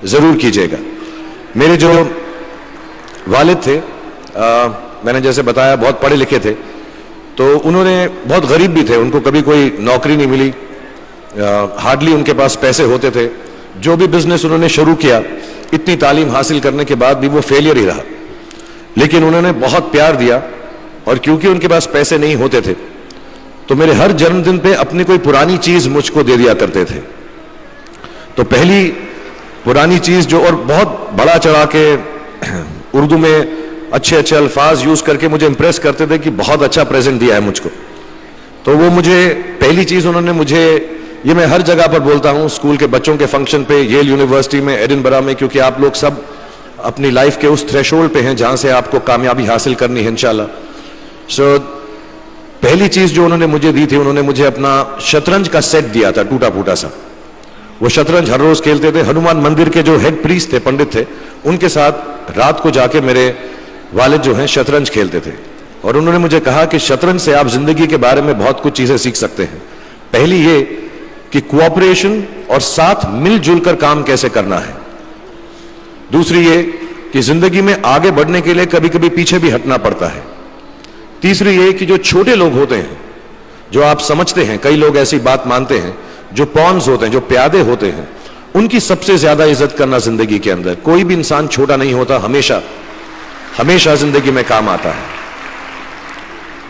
जरूर कीजिएगा। मेरे जो वालिद थे, मैंने जैसे बताया बहुत पढ़े लिखे थे, तो उन्होंने बहुत गरीब भी थे, उनको कभी कोई नौकरी नहीं मिली, हार्डली उनके पास पैसे होते थे। जो भी बिजनेस उन्होंने शुरू किया, इतनी तालीम हासिल करने के बाद भी वो फेलियर ही रहा। लेकिन उन्होंने बहुत प्यार दिया, और क्योंकि उनके पास पैसे नहीं होते थे तो मेरे हर जन्मदिन पे अपनी कोई पुरानी चीज मुझको दे दिया करते थे। तो पहली पुरानी चीज जो, और बहुत बड़ा चढ़ा के उर्दू में अच्छे अच्छे अल्फाज यूज करके मुझे इंप्रेस करते थे कि बहुत अच्छा प्रेजेंट दिया है मुझको। तो वो मुझे पहली चीज उन्होंने मुझे, ये मैं हर जगह पर बोलता हूं, स्कूल के बच्चों के फंक्शन पे, येल यूनिवर्सिटी में, एडिनबरा में, क्योंकि आप लोग सब अपनी लाइफ के उस थ्रेशोल्ड पे हैं जहां से आपको कामयाबी हासिल करनी है इंशाल्लाह। सो पहली चीज जो उन्होंने मुझे दी थी, उन्होंने मुझे अपना शतरंज का सेट दिया था, टूटा फूटा सा। वो शतरंज हर रोज खेलते थे। हनुमान मंदिर के जो हेड प्रीस्ट थे, पंडित थे, उनके साथ रात को जाके मेरे वालिद जो हैं शतरंज खेलते थे। और उन्होंने मुझे कहा कि शतरंज से आप जिंदगी के बारे में बहुत कुछ चीजें सीख सकते हैं। पहली ये कि कोऑपरेशन और साथ मिलजुल कर काम कैसे करना है। दूसरी ये कि जिंदगी में आगे बढ़ने के लिए कभी कभी पीछे भी हटना पड़ता है। तीसरी ये कि जो छोटे लोग होते हैं, जो आप समझते हैं, कई लोग ऐसी बात मानते हैं, जो पॉन्स होते हैं, जो प्यादे होते हैं, उनकी सबसे ज्यादा इज्जत करना जिंदगी के अंदर। कोई भी इंसान छोटा नहीं होता, हमेशा हमेशा जिंदगी में काम आता है।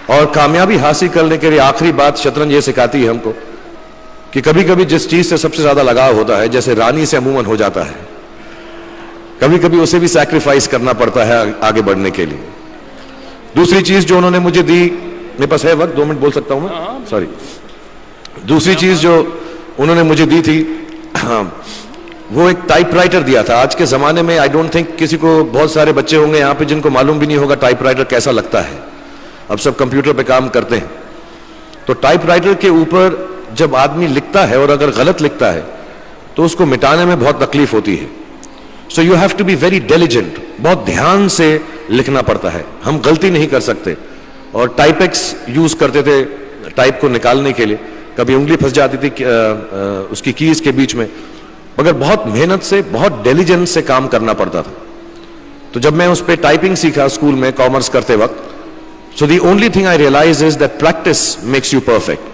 और कामयाबी हासिल करने के लिए आखिरी बात शतरंज ये सिखाती है हमको कि कभी कभी जिस चीज से सबसे ज्यादा लगाव होता है, जैसे रानी से अमूमन हो जाता है, कभी कभी उसे भी सैक्रिफाइस करना पड़ता है आगे बढ़ने के लिए। दूसरी चीज जो उन्होंने मुझे दी, मेरे पास है वक्त, 2 मिनट बोल सकता हूं मैं, सॉरी। दूसरी चीज जो उन्होंने मुझे दी थी, वो एक टाइपराइटर दिया था। आज के जमाने में आई डोंट थिंक किसी को, बहुत सारे बच्चे होंगे यहाँ पे जिनको मालूम भी नहीं होगा टाइपराइटर कैसा लगता है। अब सब कंप्यूटर पे काम करते हैं। तो टाइपराइटर के ऊपर जब आदमी लिखता है और अगर गलत लिखता है तो उसको मिटाने में बहुत तकलीफ होती है। So you have to be very diligent, बहुत ध्यान से लिखना पड़ता है। हम गलती नहीं कर सकते। और टाइपेक्स यूज करते थे टाइप को निकालने के लिए, कभी उंगली फंस जाती थी उसकी कीज के बीच में, मगर बहुत मेहनत से, बहुत डिलिजेंस से काम करना पड़ता था। तो जब मैं उस पर टाइपिंग सीखा स्कूल में कॉमर्स करते वक्त, so the only thing I realise is that practice makes you perfect.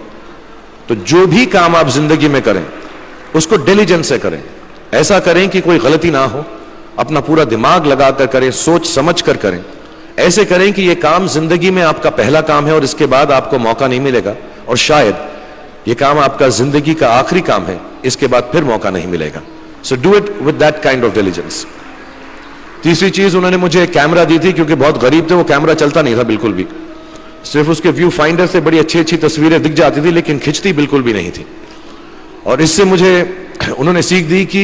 तो जो भी काम आप जिंदगी में करें उसको डिलिजेंस से करें, ऐसा करें कि कोई गलती ना हो, अपना पूरा दिमाग लगाकर करें, सोच समझ कर करें। ऐसे करें कि यह काम जिंदगी में आपका पहला काम है और इसके बाद आपको मौका नहीं मिलेगा, और शायद यह काम आपका जिंदगी का आखिरी काम है, इसके बाद फिर मौका नहीं मिलेगा। So do it with that kind of diligence. तीसरी चीज उन्होंने मुझे कैमरा दी थी, क्योंकि बहुत गरीब थे, वो कैमरा चलता नहीं था बिल्कुल भी, सिर्फ उसके व्यू फाइंडर से बड़ी अच्छी अच्छी तस्वीरें दिख जाती थी, लेकिन खिंचती बिल्कुल भी नहीं थी। और इससे मुझे उन्होंने सीख दी कि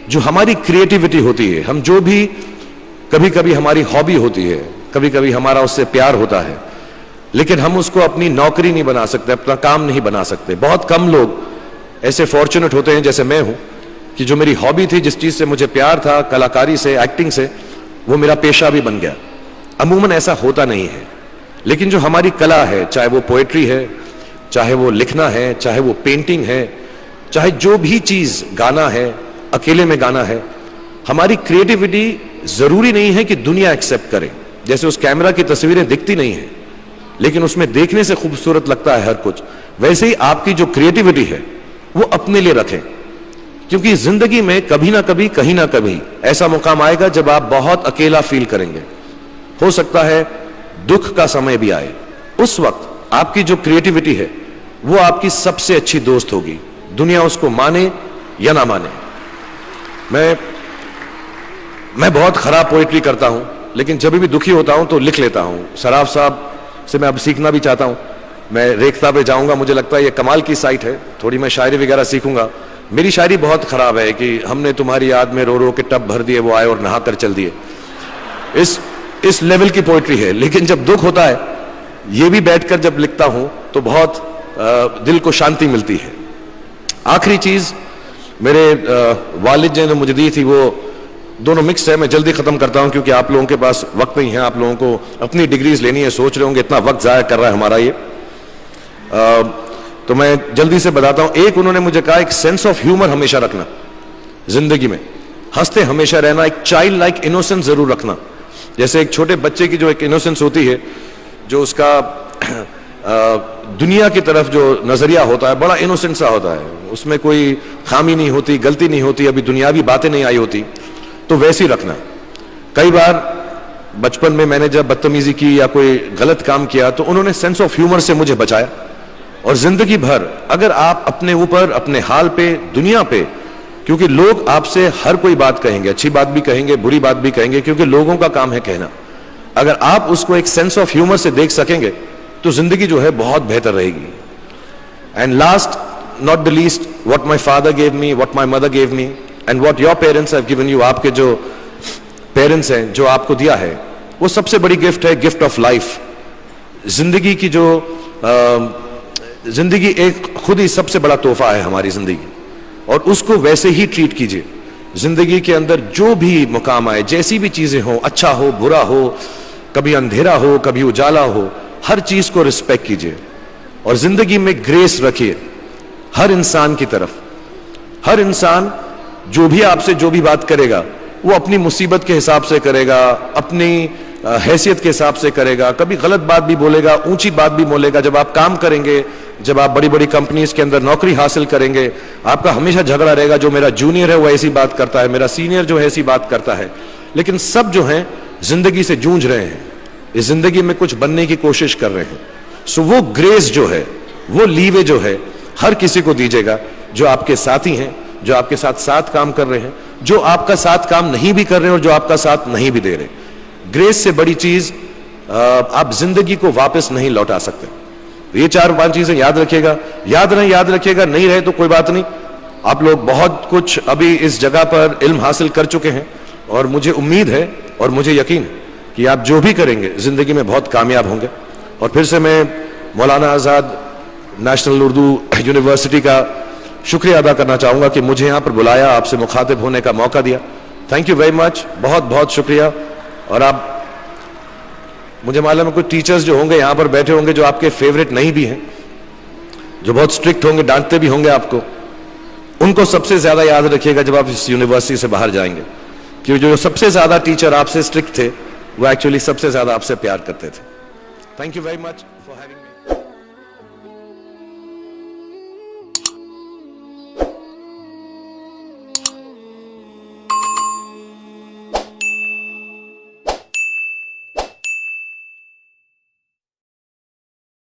जो हमारी क्रिएटिविटी होती है, हम जो भी, कभी कभी हमारी हॉबी होती है, कभी कभी हमारा उससे प्यार होता है, लेकिन हम उसको अपनी नौकरी नहीं बना सकते, अपना काम नहीं बना सकते। बहुत कम लोग ऐसे फॉर्चुनेट होते हैं जैसे मैं हूं कि जो मेरी हॉबी थी, जिस चीज से मुझे प्यार था, कलाकारी से, एक्टिंग से, वो मेरा पेशा भी बन गया। अमूमन ऐसा होता नहीं है। लेकिन जो हमारी कला है, चाहे वो पोएट्री है, चाहे वो लिखना है, चाहे वो पेंटिंग है, चाहे जो भी चीज, गाना है, अकेले में गाना है, हमारी क्रिएटिविटी जरूरी नहीं है कि दुनिया एक्सेप्ट करे। जैसे उस कैमरा की तस्वीरें दिखती नहीं है, लेकिन उसमें देखने से खूबसूरत लगता है हर कुछ, वैसे ही आपकी जो क्रिएटिविटी है वो अपने लिए रखें। क्योंकि जिंदगी में कभी ना कभी, कहीं ना कभी ऐसा मुकाम आएगा जब आप बहुत अकेला फील करेंगे। हो सकता है दुख का समय भी आए, उस वक्त आपकी जो क्रिएटिविटी है वो आपकी सबसे अच्छी दोस्त होगी, दुनिया उसको माने या ना माने। मैं बहुत खराब पोएट्री करता हूं, लेकिन जब भी दुखी होता हूं तो लिख लेता हूं। सराफ साहब से मैं अब सीखना भी चाहता हूं। मैं रेखता पे जाऊंगा, मुझे लगता है ये कमाल की साइट है, थोड़ी मैं शायरी वगैरह सीखूंगा। मेरी शायरी बहुत खराब है कि हमने तुम्हारी याद में रो रो के टब भर दिए, वो आए और नहा कर चल दिए। इस लेवल की पोएट्री है। लेकिन जब दुख होता है, ये भी बैठकर जब लिखता हूं तो बहुत दिल को शांति मिलती है। आखिरी चीज मेरे वालिद ने मुझे दी थी, वो दोनों मिक्स है, मैं जल्दी खत्म करता हूं क्योंकि आप लोगों के पास वक्त नहीं है, आप लोगों को अपनी डिग्रीज लेनी है, सोच रहे होंगे इतना वक्त जाया कर रहा है हमारा ये। तो मैं जल्दी से बताता हूं। एक उन्होंने मुझे कहा, एक सेंस ऑफ ह्यूमर हमेशा रखना जिंदगी में। हंसते हमेशा रहना, एक चाइल्ड लाइक इनोसेंस जरूर रखना। जैसे एक छोटे बच्चे की जो एक इनोसेंस होती है, जो उसका दुनिया की तरफ जो नजरिया होता है बड़ा इनोसेंट सा होता है, उसमें कोई खामी नहीं होती, गलती नहीं होती, अभी दुनियावी बातें नहीं आई होती, तो वैसी रखना। कई बार बचपन में मैंने जब बदतमीजी की या कोई गलत काम किया तो उन्होंने सेंस ऑफ ह्यूमर से मुझे बचाया। और जिंदगी भर अगर आप अपने ऊपर, अपने हाल पे, दुनिया पे, क्योंकि लोग आपसे हर कोई बात कहेंगे, अच्छी बात भी कहेंगे, बुरी बात भी कहेंगे, क्योंकि लोगों का काम है कहना। अगर आप उसको एक सेंस ऑफ ह्यूमर से देख सकेंगे तो जिंदगी जो है बहुत बेहतर रहेगी। And last not the least, what my father gave me, what my mother gave me and what your parents have given you, आपके जो पेरेंट्स हैं जो आपको दिया है, वो सबसे बड़ी गिफ्ट है, गिफ्ट ऑफ लाइफ। जिंदगी की जो जिंदगी एक खुद ही सबसे बड़ा तोहफा है हमारी जिंदगी, और उसको वैसे ही ट्रीट कीजिए। जिंदगी के अंदर जो भी मुकाम आए, जैसी भी चीजें हो, अच्छा हो बुरा हो, कभी अंधेरा हो कभी उजाला हो, हर चीज को रिस्पेक्ट कीजिए और जिंदगी में ग्रेस रखिए हर इंसान की तरफ। हर इंसान जो भी आपसे जो भी बात करेगा वो अपनी मुसीबत के हिसाब से करेगा, अपनी हैसियत के हिसाब से करेगा, कभी गलत बात भी बोलेगा, ऊंची बात भी बोलेगा। जब आप काम करेंगे, जब आप बड़ी बड़ी कंपनीज के अंदर नौकरी हासिल करेंगे, आपका हमेशा झगड़ा रहेगा, जो मेरा जूनियर है वो ऐसी बात करता है, मेरा सीनियर जो है ऐसी बात करता है। लेकिन सब जो हैं जिंदगी से जूझ रहे हैं, इस जिंदगी में कुछ बनने की कोशिश कर रहे हैं। सो वो ग्रेस जो है, वो लीवे जो है, हर किसी को दीजिएगा जो आपके साथी हैं, जो आपके साथ साथ काम कर रहे हैं, जो आपका साथ काम नहीं भी कर रहे हैं और जो आपका साथ नहीं भी दे रहे। ग्रेस से बड़ी चीज आप जिंदगी को वापस नहीं लौटा सकते। ये 4-5 चीजें याद रखिएगा। याद रखिएगा, नहीं रहे तो कोई बात नहीं। आप लोग बहुत कुछ अभी इस जगह पर इल्म हासिल कर चुके हैं और मुझे उम्मीद है और मुझे यकीन है कि आप जो भी करेंगे जिंदगी में बहुत कामयाब होंगे। और फिर से मैं मौलाना आजाद नेशनल उर्दू यूनिवर्सिटी का शुक्रिया अदा करना चाहूंगा कि मुझे यहां पर बुलाया, आपसे मुखातिब होने का मौका दिया। थैंक यू वेरी मच, बहुत बहुत शुक्रिया। और आप, मुझे मालूम है कुछ टीचर्स जो होंगे यहां पर बैठे होंगे जो आपके फेवरेट नहीं भी हैं, जो बहुत स्ट्रिक्ट होंगे, डांटते भी होंगे आपको, उनको सबसे ज्यादा याद रखिएगा जब आप इस यूनिवर्सिटी से बाहर जाएंगे, क्योंकि जो सबसे ज्यादा टीचर आपसे स्ट्रिक्ट थे वो एक्चुअली सबसे ज्यादा आपसे प्यार करते थे। Thank you very much for having